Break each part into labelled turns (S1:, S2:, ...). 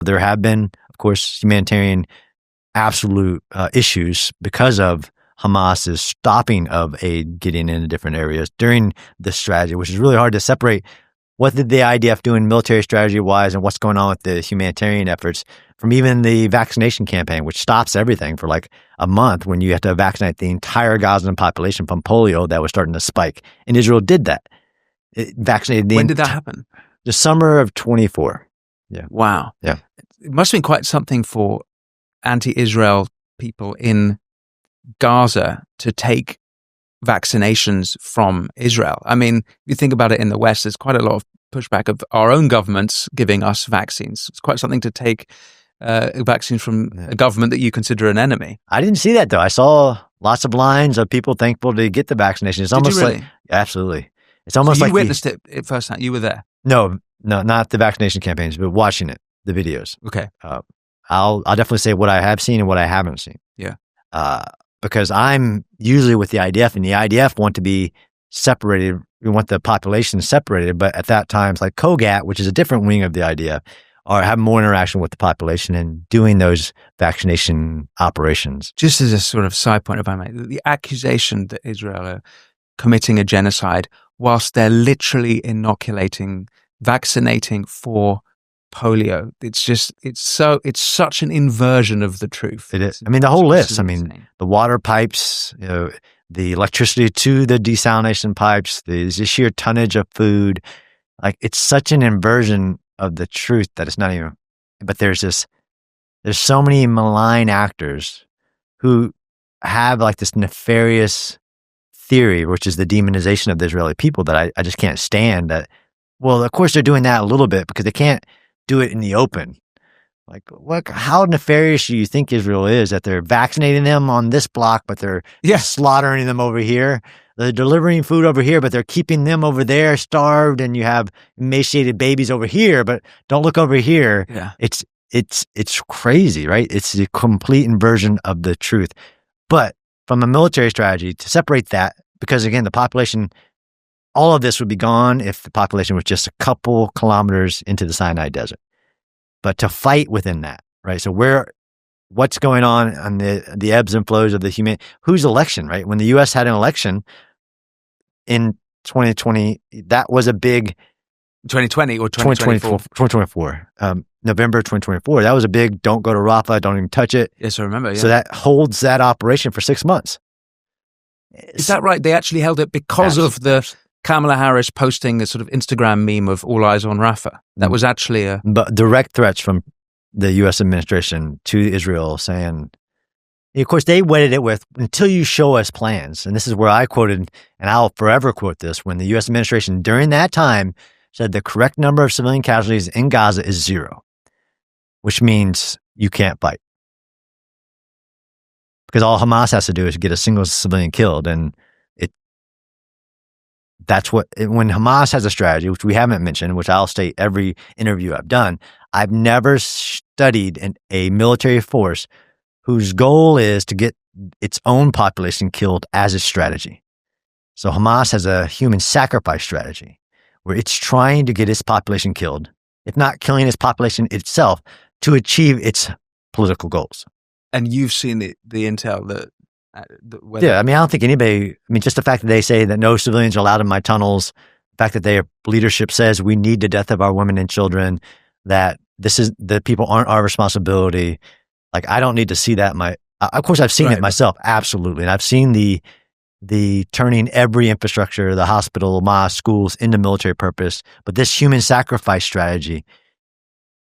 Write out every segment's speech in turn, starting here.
S1: There have been, of course, humanitarian absolute issues because of Hamas's stopping of aid getting into different areas during this strategy, which is really hard to separate what did the IDF do in military strategy-wise and what's going on with the humanitarian efforts from even the vaccination campaign, which stops everything for like a month when you have to vaccinate the entire Gazan population from polio that was starting to spike. And Israel did that. It vaccinated the
S2: When did that happen?
S1: The summer of 24. Yeah.
S2: Wow.
S1: Yeah.
S2: It must have been quite something for anti-Israel people in Gaza to take vaccinations from Israel. I mean, if you think about it in the West, there's quite a lot of pushback of our own governments giving us vaccines. It's quite something to take vaccines from a government that you consider an enemy.
S1: I didn't see that though. I saw lots of lines of people thankful to get the vaccination. It's almost
S2: really?
S1: like, absolutely. It's almost
S2: so you
S1: like
S2: witnessed it firsthand. You were there.
S1: No, not the vaccination campaigns, but watching it, the videos.
S2: Okay.
S1: I'll definitely say what I have seen and what I haven't seen.
S2: Yeah.
S1: Because I'm usually with the IDF, and the IDF want to be separated. We want the population separated, but at that time, it's like COGAT, which is a different wing of the IDF, are having more interaction with the population and doing those vaccination operations.
S2: Just as a sort of side point, if I may, the accusation that Israel are committing a genocide whilst they're literally vaccinating for polio. It's such an inversion of the truth.
S1: It is. I mean, the whole list. I mean, the water pipes, the electricity to the desalination pipes, the sheer tonnage of food. Like, it's such an inversion of the truth that it's not even. But there's so many malign actors who have like this nefarious theory, which is the demonization of the Israeli people, that I just can't stand. That, well, of course they're doing that a little bit because they can't do it in the open. Like, look, how nefarious do you think Israel is that they're vaccinating them on this block, but they're slaughtering them over here? They're delivering food over here, but they're keeping them over there starved, and you have emaciated babies over here, but don't look over here.
S2: Yeah.
S1: It's crazy, right? It's the complete inversion of the truth. But from a military strategy, to separate that, because again, the population, all of this would be gone if the population was just a couple kilometers into the Sinai Desert. But to fight within that, right? So what's going on the ebbs and flows of whose election, right? When the U.S. had an election in 2020, that was a big
S2: 2020 or 2024?
S1: 2024. November 2024. That was a big, don't go to Rafah, don't even touch it.
S2: Yes, I remember. Yeah.
S1: So that holds that operation for 6 months.
S2: Is that right? They actually held it because of the Kamala Harris posting a sort of Instagram meme of all eyes on Rafah. That was actually
S1: But direct threats from the U.S. administration to Israel saying, of course, they wedded it with, until you show us plans. And this is where I quoted, and I'll forever quote this, when the U.S. administration during that time said the correct number of civilian casualties in Gaza is 0, which means you can't fight. Because all Hamas has to do is get a single civilian killed. And when Hamas has a strategy, which we haven't mentioned, which I'll state every interview I've done, I've never studied a military force whose goal is to get its own population killed as its strategy. So Hamas has a human sacrifice strategy where it's trying to get its population killed, if not killing its population itself, to achieve its political goals.
S2: And you've seen the intel
S1: yeah, I mean, I don't think just the fact that they say that no civilians are allowed in my tunnels, the fact that their leadership says we need the death of our women and children, that the people aren't our responsibility. Like, I don't need to see that. Of course, I've seen it myself, absolutely. And I've seen the turning every infrastructure, the hospital, mosque, schools into military purpose. But this human sacrifice strategy,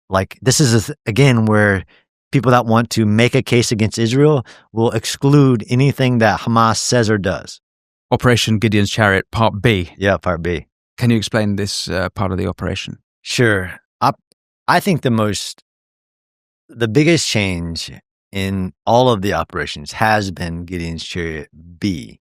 S1: like, this is, again, where people that want to make a case against Israel will exclude anything that Hamas says or does.
S2: Operation Gideon's Chariot, Part B.
S1: Yeah, Part B.
S2: Can you explain this part of the operation?
S1: Sure. I think the biggest change in all of the operations has been Gideon's Chariot B.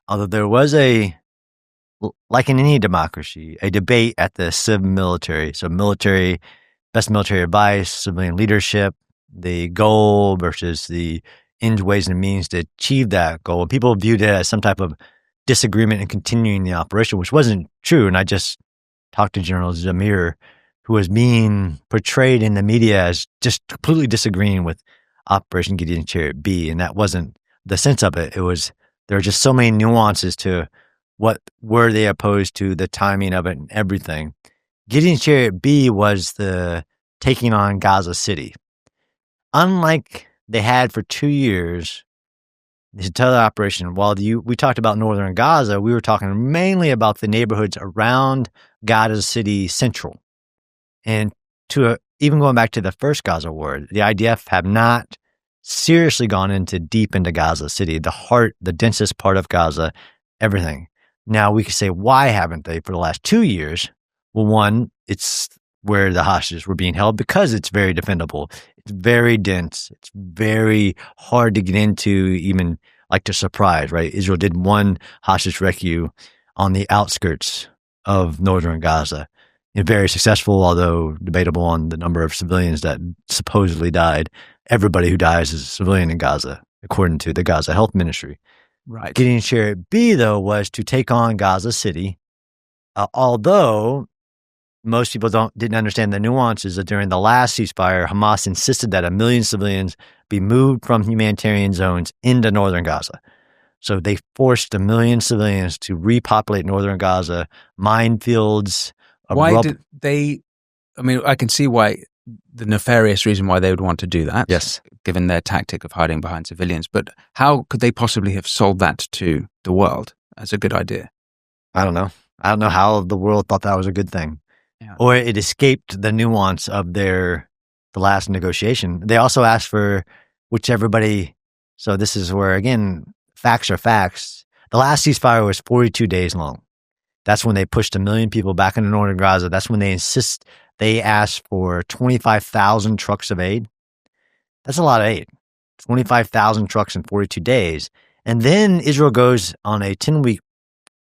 S1: Although there was like in any democracy, a debate at the civ military. So best military advice, civilian leadership, the goal versus the ends, ways, and means to achieve that goal. And people viewed it as some type of disagreement in continuing the operation, which wasn't true. And I just talked to General Zamir who was being portrayed in the media as just completely disagreeing with Operation Gideon Chariot B. And that wasn't the sense of it. It was, there were just so many nuances to what were they opposed to, the timing of it and everything. Gideon Chariot B was the taking on Gaza City. Unlike they had for 2 years, this entire operation, while we talked about northern Gaza, we were talking mainly about the neighborhoods around Gaza City Central. And even going back to the first Gaza war, the IDF have not seriously gone deep into Gaza City, the heart, the densest part of Gaza, everything. Now we could say, why haven't they for the last 2 years? Well, one, it's where the hostages were being held because it's very defendable. It's very dense. It's very hard to get into, even like to surprise, right? Israel did one hostage rescue on the outskirts of northern Gaza. Very successful, although debatable on the number of civilians that supposedly died. Everybody who dies is a civilian in Gaza, according to the Gaza Health Ministry.
S2: Right.
S1: Gideon Chariot B, though, was to take on Gaza City, although most people didn't understand the nuances that during the last ceasefire, Hamas insisted that 1 million civilians be moved from humanitarian zones into northern Gaza. So they forced 1 million civilians to repopulate northern Gaza, minefields.
S2: Why did they? I mean, I can see why, the nefarious reason why they would want to do that.
S1: Yes.
S2: Given their tactic of hiding behind civilians. But how could they possibly have sold that to the world as a good idea?
S1: I don't know. I don't know how the world thought that was a good thing. Yeah. Or it escaped the nuance of the last negotiation. They also asked for, which everybody, so this is where, again, facts are facts. The last ceasefire was 42 days long. That's when they pushed 1 million people back into northern Gaza. That's when they asked for 25,000 trucks of aid. That's a lot of aid. 25,000 trucks in 42 days. And then Israel goes on a 10-week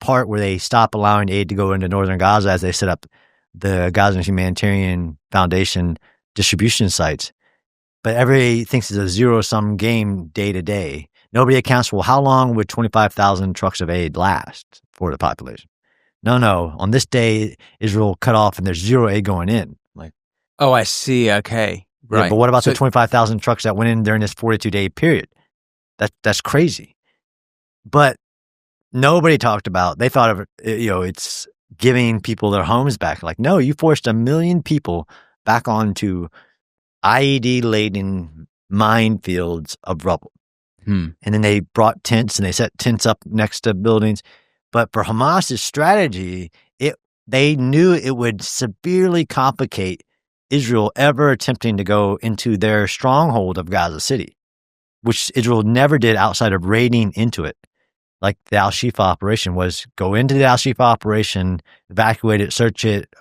S1: part where they stop allowing aid to go into northern Gaza as they set up the Gaza Humanitarian Foundation distribution sites. But everybody thinks it's a zero-sum game day to day. Nobody accounts for, well, how long would 25,000 trucks of aid last for the population? No. On this day, Israel cut off and there's zero aid going in. Like,
S2: oh, I see. Okay. Right.
S1: Yeah, but what about the 25,000 trucks that went in during this 42-day period? That's crazy. But nobody talked about, they thought of it, it's giving people their homes back. Like, no, you forced 1 million people back onto IED-laden minefields of rubble. And then they brought tents and they set tents up next to buildings. But for Hamas's strategy, they knew it would severely complicate Israel ever attempting to go into their stronghold of Gaza City, which Israel never did outside of raiding into it. Like the Al-Shifa operation was go into the Al-Shifa operation, evacuate it, search it,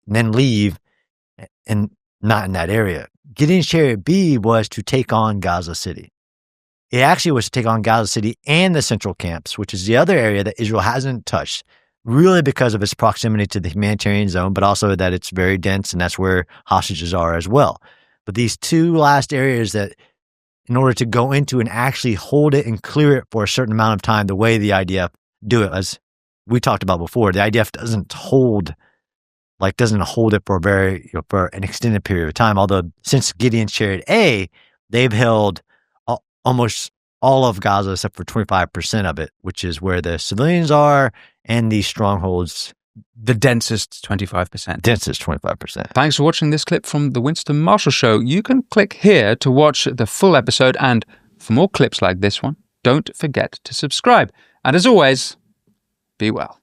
S1: and then leave, and not in that area. Gideon Chariot B was to take on Gaza City. It actually was to take on Gaza City and the central camps, which is the other area that Israel hasn't touched, really because of its proximity to the humanitarian zone, but also that it's very dense and that's where hostages are as well. But these two last areas that, in order to go into and actually hold it and clear it for a certain amount of time, the way the IDF do it, as we talked about before, the IDF doesn't hold it for for an extended period of time. Although since Gideon Chariot A, they've held almost all of Gaza except for 25% of it, which is where the civilians are and these strongholds.
S2: The densest 25%.
S1: Densest 25%.
S2: Thanks for watching this clip from The Winston Marshall Show. You can click here to watch the full episode, and for more clips like this one, don't forget to subscribe. And as always, be well.